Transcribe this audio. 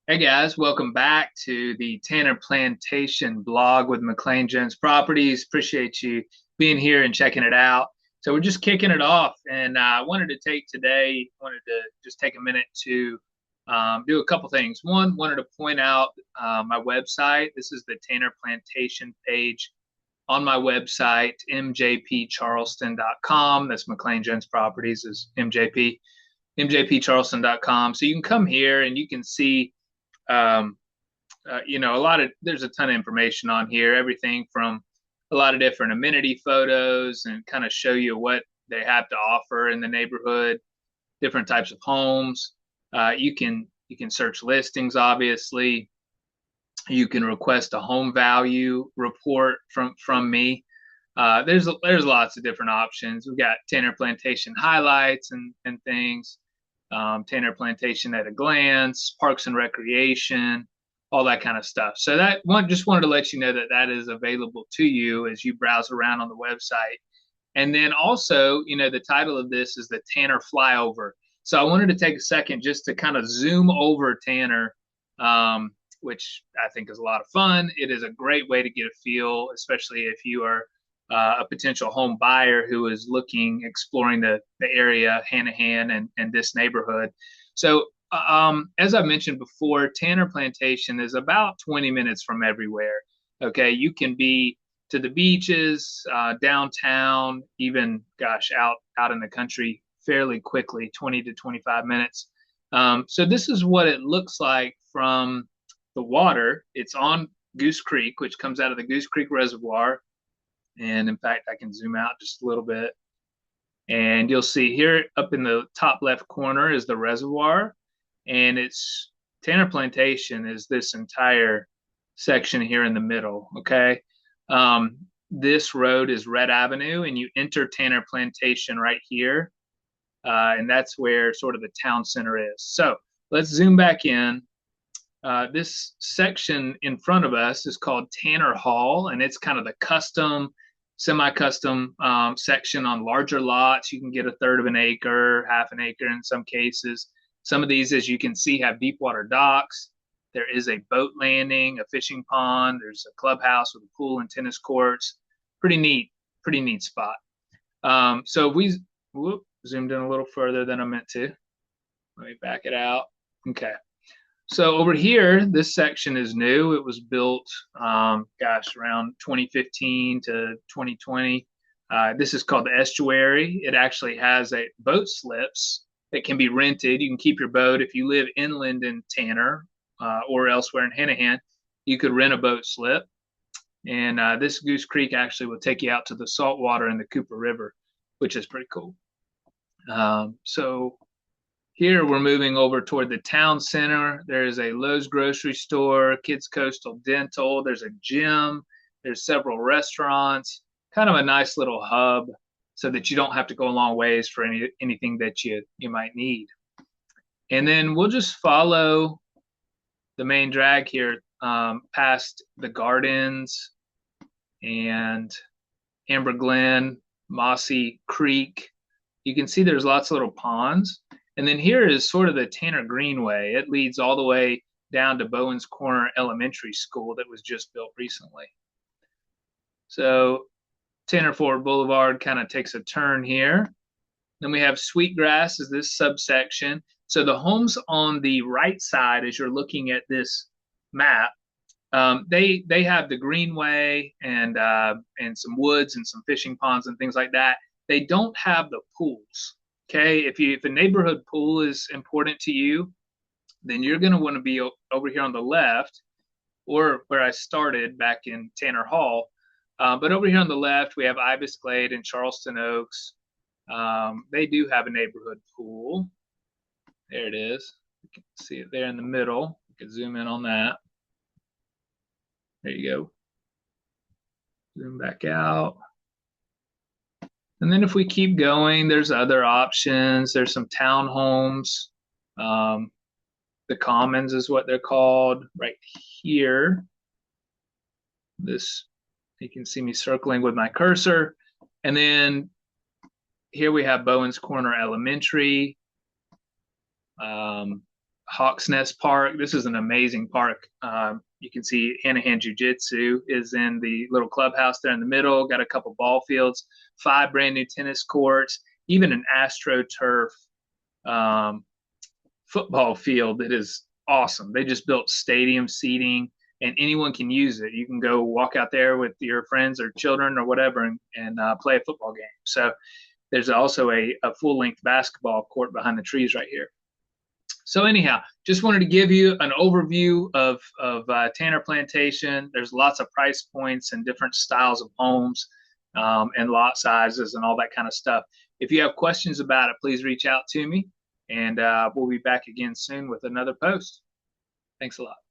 Hey guys, welcome back to the Tanner Plantation blog with McLain Properties. Appreciate you being here and checking it out. So we're just kicking it off, and I wanted to just take a minute to do a couple things. One, wanted to point out my website. This is the Tanner Plantation page on my website, mjpcharleston.com. That's McLain Properties is MJP, mjpcharleston.com. So you can come here and you can see um, there's a ton of information on here, everything from a lot of different amenity photos and kind of show you what they have to offer in the neighborhood, different types of homes. You can search listings, obviously. You can request a home value report from me. There's lots of different options. We've got Tanner Plantation highlights and things, Tanner Plantation at a glance, parks and recreation, all that kind of stuff. So that one just wanted to let you know that that is available to you as you browse around on the website. And then also, the title of this is the Tanner Flyover. So I wanted to take a second just to kind of zoom over Tanner, um, which I think is a lot of fun. It is a great way to get a feel, especially if you are a potential home buyer who is exploring the area, Hanahan and this neighborhood. So, as I mentioned before, Tanner Plantation is about 20 minutes from everywhere. Okay, you can be to the beaches, downtown, even gosh, out in the country fairly quickly, 20 to 25 minutes. So this is what it looks like from the water. It's on Goose Creek, which comes out of the Goose Creek Reservoir. And in fact, I can zoom out just a little bit. And you'll see here up in the top left corner is the reservoir. And it's Tanner Plantation is this entire section here in the middle. Okay. This road is Red Avenue, and you enter Tanner Plantation right here. And that's where sort of the town center is. So let's zoom back in. This section in front of us is called Tanner Hall, and it's kind of the semi-custom section on larger lots. You can get a third of an acre, half an acre in some cases. Some of these, as you can see, have deep water docks. There is a boat landing, a fishing pond. There's a clubhouse with a pool and tennis courts. Pretty neat spot. So we zoomed in a little further than I meant to. Let me back it out. Okay. So over here, this section is new. It was built, around 2015 to 2020. This is called the estuary. It actually has a boat slips that can be rented. You can keep your boat if you live inland in Tanner or elsewhere in Hanahan. You could rent a boat slip, and this Goose Creek actually will take you out to the saltwater in the Cooper River, which is pretty cool. So here we're moving over toward the town center. There's a Lowe's grocery store, Kids Coastal Dental. There's a gym. There's several restaurants. Kind of a nice little hub, so that you don't have to go a long ways for anything that you might need. And then we'll just follow the main drag here past the gardens and Amber Glen, Mossy Creek. You can see there's lots of little ponds. And then here is sort of the Tanner Greenway. It leads all the way down to Bowens Corner Elementary School that was just built recently. So Tanner Ford Boulevard kind of takes a turn here. Then we have Sweetgrass is this subsection. So the homes on the right side, as you're looking at this map, they have the greenway and some woods and some fishing ponds and things like that. They don't have the pools. Okay, if a neighborhood pool is important to you, then you're going to want to be over here on the left, or where I started back in Tanner Hall. But over here on the left, we have Ibis Glade and Charleston Oaks. They do have a neighborhood pool. There it is. You can see it there in the middle. You can zoom in on that. There you go. Zoom back out. And then if we keep going, there's other options. There's some townhomes. The Commons is what they're called right here. This, you can see me circling with my cursor. And then here we have Bowens Corner Elementary, Hawks Nest Park. This is an amazing park. You can see hand-to-hand jiu-jitsu is in the little clubhouse there in the middle. Got a couple ball fields, 5 brand new tennis courts, even an AstroTurf um, football field that is awesome. They just built stadium seating, and anyone can use it. You can go walk out there with your friends or children or whatever and play a football game. So there's also a full-length basketball court behind the trees right here. So anyhow, just wanted to give you an overview of Tanner Plantation. There's lots of price points and different styles of homes and lot sizes and all that kind of stuff. If you have questions about it, please reach out to me, and we'll be back again soon with another post. Thanks a lot.